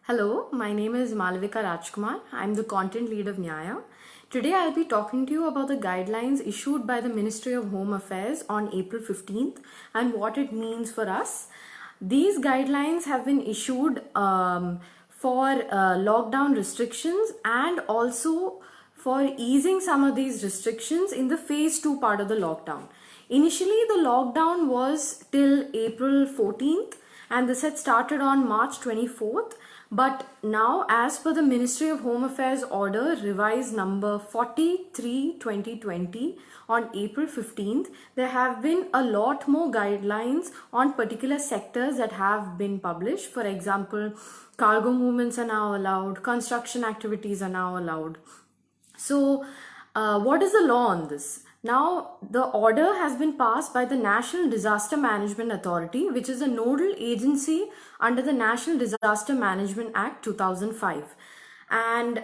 Hello, my name is Malavika Rajkumar. I'm the content lead of Nyaya. Today I'll be talking to you about the guidelines issued by the Ministry of Home Affairs on April 15th and what it means for us. These guidelines have been issued for lockdown restrictions and also for easing some of these restrictions in the phase 2 part of the lockdown. Initially, the lockdown was till April 14th and this had started on March 24th. But now, as per the Ministry of Home Affairs order revised number 43/2020 on April 15th, there have been a lot more guidelines on particular sectors that have been published. For example, cargo movements are now allowed, construction activities are now allowed. So, what is the law on this? Now, the order has been passed by the National Disaster Management Authority, which is a nodal agency under the National Disaster Management Act 2005. And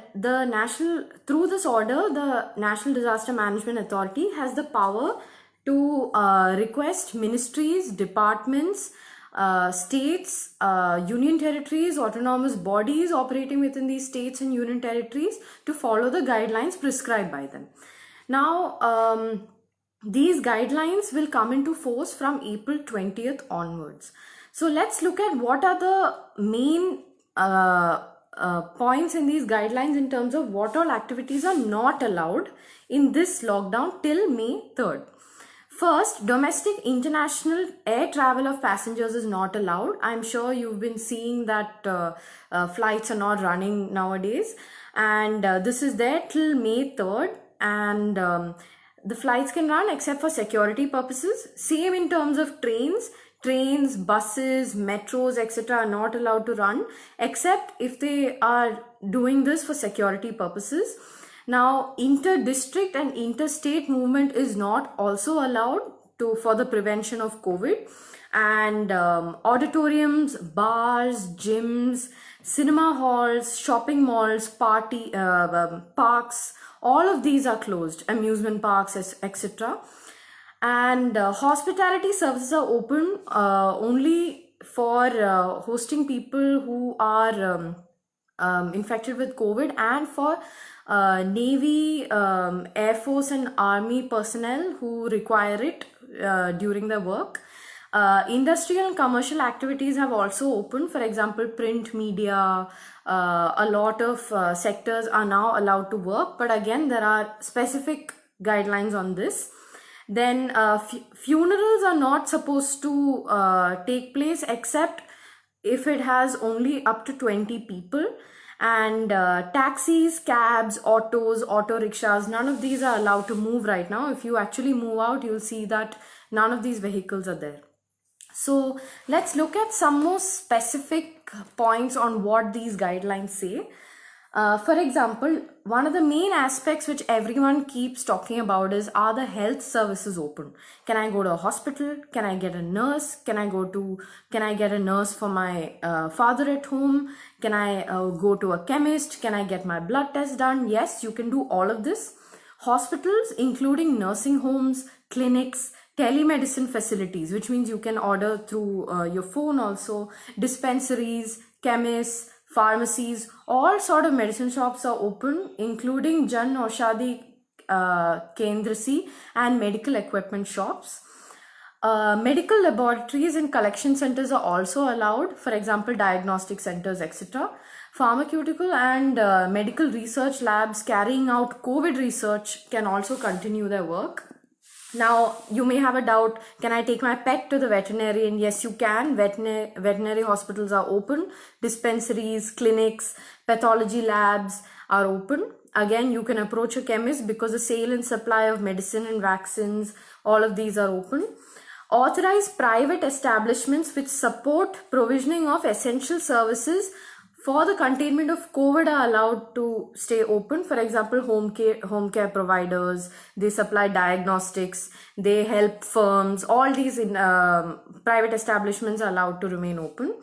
through this order, the National Disaster Management Authority has the power to request ministries, departments, states, union territories, autonomous bodies operating within these states and union territories to follow the guidelines prescribed by them. Now, these guidelines will come into force from April 20th onwards. So let's look at what are the main points in these guidelines in terms of what all activities are not allowed in this lockdown till May 3rd. First, domestic international air travel of passengers is not allowed. I'm sure you've been seeing that flights are not running nowadays, and this is there till May 3rd. And the flights can run except for security purposes. Same in terms of trains, buses, metros, etc. are not allowed to run except if they are doing this for security purposes. Now, inter-district and interstate movement is not also allowed for the prevention of COVID. And auditoriums, bars, gyms, cinema halls, shopping malls, parks, all of these are closed, amusement parks, etc. And hospitality services are open only for hosting people who are infected with COVID and for Navy, Air Force and Army personnel who require it during their work. Industrial and commercial activities have also opened. For example, print media, a lot of sectors are now allowed to work. But again, there are specific guidelines on this. Then funerals are not supposed to take place except if it has only up to 20 people. And taxis, cabs, autos, auto rickshaws, none of these are allowed to move right now. If you actually move out, you'll see that none of these vehicles are there. So let's look at some more specific points on what these guidelines say. For example, one of the main aspects which everyone keeps talking about is, are the health services open? Can I go to a hospital? Can I get a nurse? Can I get a nurse for my father at home? Can I go to a chemist? Can I get my blood test done? Yes, you can do all of this. Hospitals, including nursing homes, clinics, telemedicine facilities, which means you can order through your phone also, dispensaries, chemists, pharmacies, all sort of medicine shops are open, including Jan Aushadhi Kendrasi and medical equipment shops. Medical laboratories and collection centers are also allowed, for example, diagnostic centers, etc. Pharmaceutical and medical research labs carrying out COVID research can also continue their work. Now, you may have a doubt, can I take my pet to the veterinarian? Yes, you can. Veterinary hospitals are open. Dispensaries, clinics, pathology labs are open. Again, you can approach a chemist because the sale and supply of medicine and vaccines, all of these are open. Authorized private establishments which support provisioning of essential services for the containment of COVID are allowed to stay open. For example, home care providers, they supply diagnostics, they help firms, all these private establishments are allowed to remain open.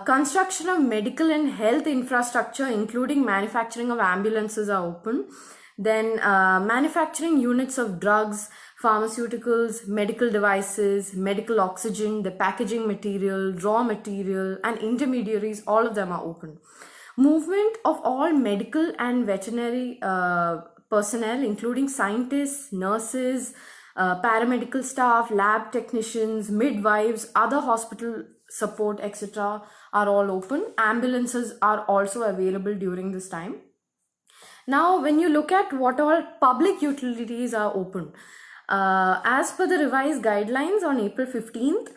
Construction of medical and health infrastructure, including manufacturing of ambulances, are open. Then manufacturing units of drugs, pharmaceuticals, medical devices, medical oxygen, the packaging material, raw material, and intermediaries, all of them are open. Movement of all medical and veterinary personnel, including scientists, nurses, paramedical staff, lab technicians, midwives, other hospital support, etc., are all open. Ambulances are also available during this time. Now, when you look at what all public utilities are open, as per the revised guidelines on April 15th,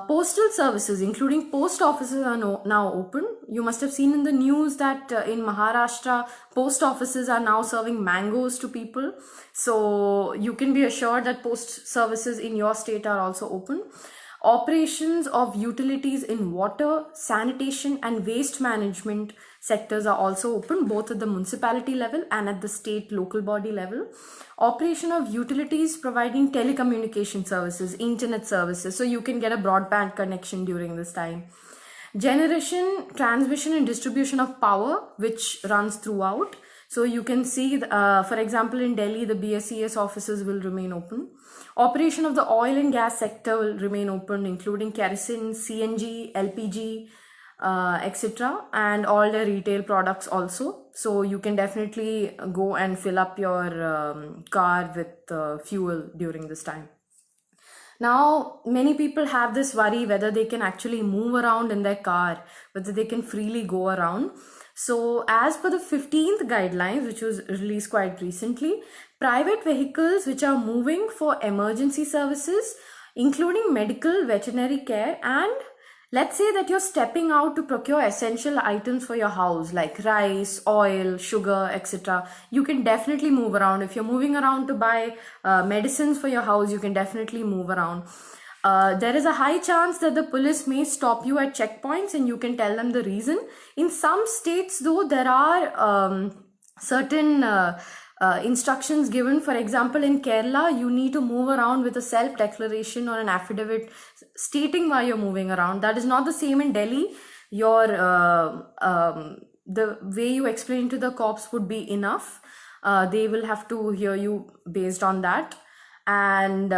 postal services, including post offices, are now open. You must have seen in the news that in Maharashtra, post offices are now serving mangoes to people. So you can be assured that post services in your state are also open. Operations of utilities in water, sanitation, and waste management sectors are also open, both at the municipality level and at the state local body level. Operation of utilities providing telecommunication services, internet services, so you can get a broadband connection during this time. Generation, transmission, and distribution of power, which runs throughout. So you can see, for example, in Delhi, the BSES offices will remain open. Operation of the oil and gas sector will remain open, including kerosene, CNG, LPG, etc., and all the retail products also. So you can definitely go and fill up your car with fuel during this time. Now, many people have this worry whether they can actually move around in their car, whether they can freely go around. So, as per the 15th guidelines, which was released quite recently, private vehicles which are moving for emergency services, including medical, veterinary care, and let's say that you're stepping out to procure essential items for your house like rice, oil, sugar, etc. You can definitely move around. If you're moving around to buy medicines for your house, you can definitely move around. There is a high chance that the police may stop you at checkpoints and you can tell them the reason. In some states, though, there are certain instructions given. For example, in Kerala, you need to move around with a self-declaration or an affidavit stating why you're moving around. That is not the same in Delhi. Your the way you explain to the cops would be enough. They will have to hear you based on that. And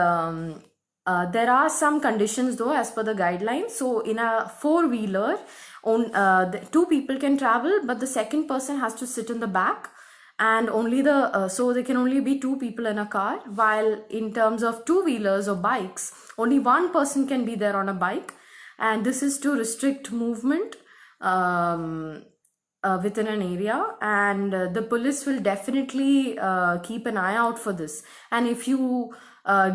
there are some conditions though as per the guidelines. So in a four-wheeler, two people can travel, but the second person has to sit in the back, and only so there can only be two people in a car. While in terms of two-wheelers or bikes, only one person can be there on a bike, and this is to restrict movement within an area. And the police will definitely keep an eye out for this. And if you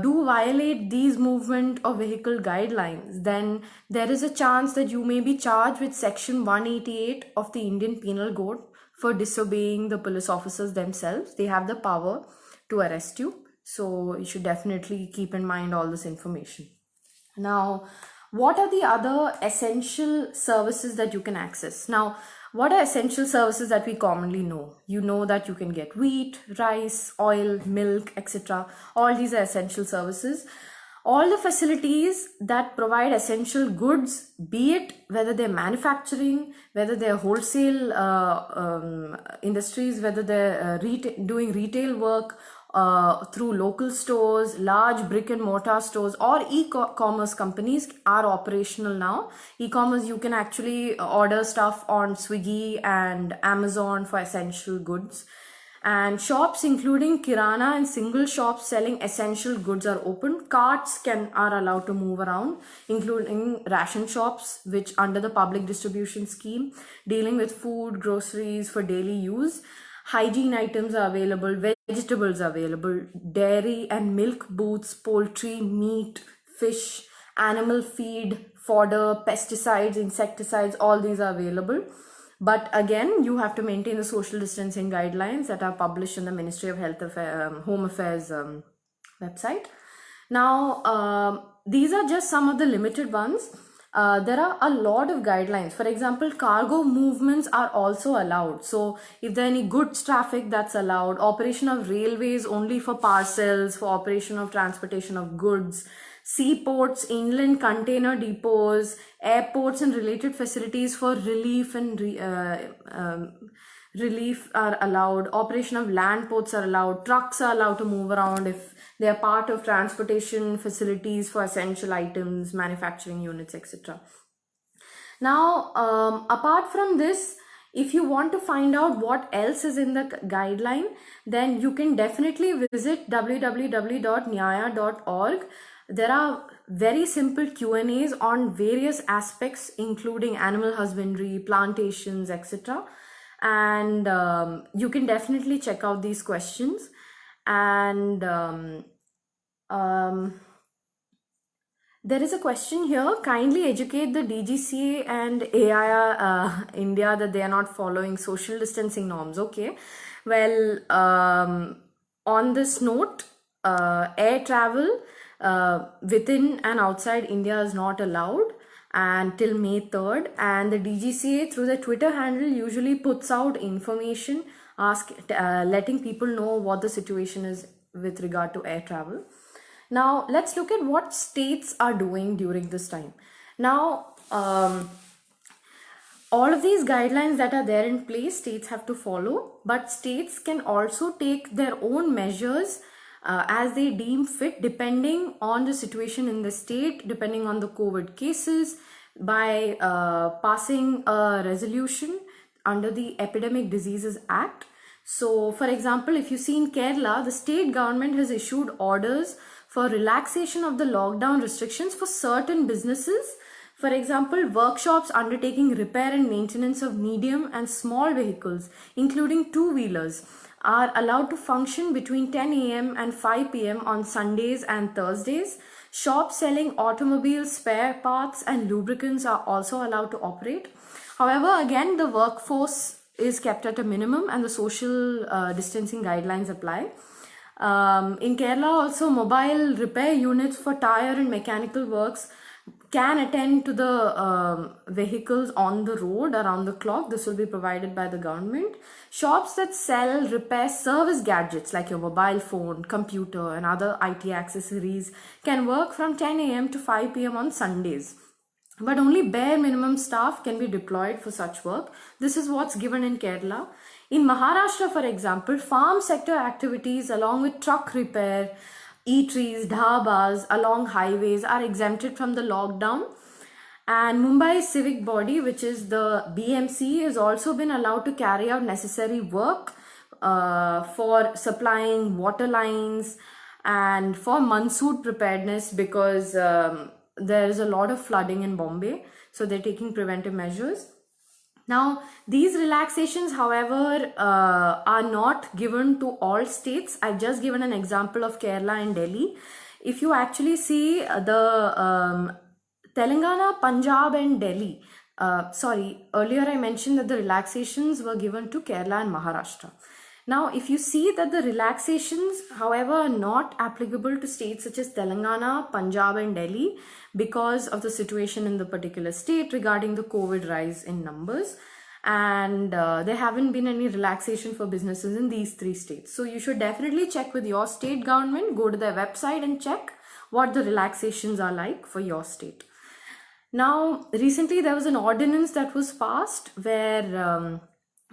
do violate these movement or vehicle guidelines, then there is a chance that you may be charged with section 188 of the Indian Penal Code for disobeying the police officers themselves. They have the power to arrest you. So you should definitely keep in mind all this information. Now, what are the other essential services that you can access? Now, what are essential services that we commonly know? You know that you can get wheat, rice, oil, milk, etc. All these are essential services. All the facilities that provide essential goods, be it whether they're manufacturing, whether they're wholesale industries, whether they're doing retail work through local stores, large brick and mortar stores, or e-commerce companies are operational now. E-commerce, you can actually order stuff on Swiggy and Amazon for essential goods. And shops including kirana and single shops selling essential goods are open. Carts are allowed to move around, including ration shops, which under the public distribution scheme, dealing with food, groceries for daily use. Hygiene items are available, vegetables are available, dairy and milk booths, poultry, meat, fish, animal feed, fodder, pesticides, insecticides, all these are available. But again, you have to maintain the social distancing guidelines that are published in the Ministry of Health Home Affairs website. Now, these are just some of the limited ones. There are a lot of guidelines. For example, cargo movements are also allowed. So if there are any goods traffic, that's allowed. Operation of railways only for parcels, for operation of transportation of goods. seaports, inland container depots, airports and related facilities for relief and relief are allowed. Operation of land ports are allowed. Trucks are allowed to move around if they are part of transportation facilities for essential items, manufacturing units, etc. Now, apart from this, if you want to find out what else is in the guideline, then you can definitely visit www.nyaya.org. There are very simple Q&As on various aspects, including animal husbandry, plantations, etc. And you can definitely check out these questions. And there is a question here. Kindly educate the DGCA and AIR India that they are not following social distancing norms. Okay. Well, on this note, air travel within and outside India is not allowed until May 3rd. And the DGCA through the Twitter handle usually puts out information letting people know what the situation is with regard to air travel. Now, let's look at what states are doing during this time. Now, all of these guidelines that are there in place, states have to follow, but states can also take their own measures as they deem fit, depending on the situation in the state, depending on the COVID cases, by passing a resolution under the Epidemic Diseases Act. So, for example, if you see in Kerala, the state government has issued orders for relaxation of the lockdown restrictions for certain businesses. For example, workshops undertaking repair and maintenance of medium and small vehicles, including two-wheelers, are allowed to function between 10 a.m. and 5 p.m. on Sundays and Thursdays. Shops selling automobile spare parts and lubricants are also allowed to operate. However, again, the workforce is kept at a minimum and the social distancing guidelines apply. In Kerala also, mobile repair units for tire and mechanical works can attend to the vehicles on the road around the clock. This will be provided by the government. Shops that sell repair service gadgets like your mobile phone, computer and other IT accessories can work from 10 a.m. to 5 p.m. on Sundays. But only bare minimum staff can be deployed for such work. This is what's given in Kerala. In Maharashtra, for example, farm sector activities along with truck repair, eateries, dhabas along highways are exempted from the lockdown. And Mumbai civic body, which is the BMC, has also been allowed to carry out necessary work for supplying water lines and for monsoon preparedness, because there is a lot of flooding in Bombay. So they're taking preventive measures. Now, these relaxations, however, are not given to all states. I've just given an example of Kerala and Delhi. If you actually see the Telangana, Punjab and Delhi, earlier I mentioned that the relaxations were given to Kerala and Maharashtra. Now, if you see that the relaxations, however, are not applicable to states such as Telangana, Punjab and Delhi because of the situation in the particular state regarding the COVID rise in numbers, and there haven't been any relaxation for businesses in these three states. So you should definitely check with your state government, go to their website and check what the relaxations are like for your state. Now, recently there was an ordinance that was passed where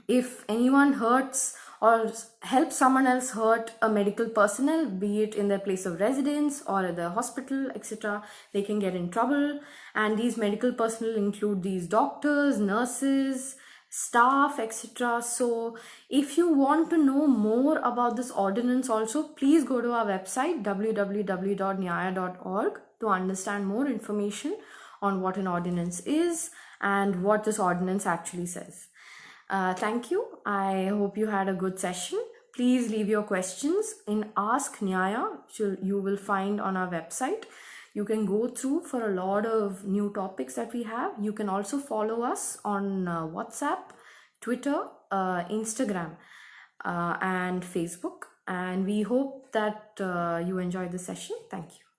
if anyone hurts or help someone else hurt a medical personnel, be it in their place of residence or at the hospital, etc., they can get in trouble. And these medical personnel include these doctors, nurses, staff, etc. So if you want to know more about this ordinance also, please go to our website www.nyaya.org to understand more information on what an ordinance is and what this ordinance actually says. Thank you. I hope you had a good session. Please leave your questions in Ask Nyaya, which you will find on our website. You can go through for a lot of new topics that we have. You can also follow us on WhatsApp, Twitter, Instagram, and Facebook. And we hope that you enjoyed the session. Thank you.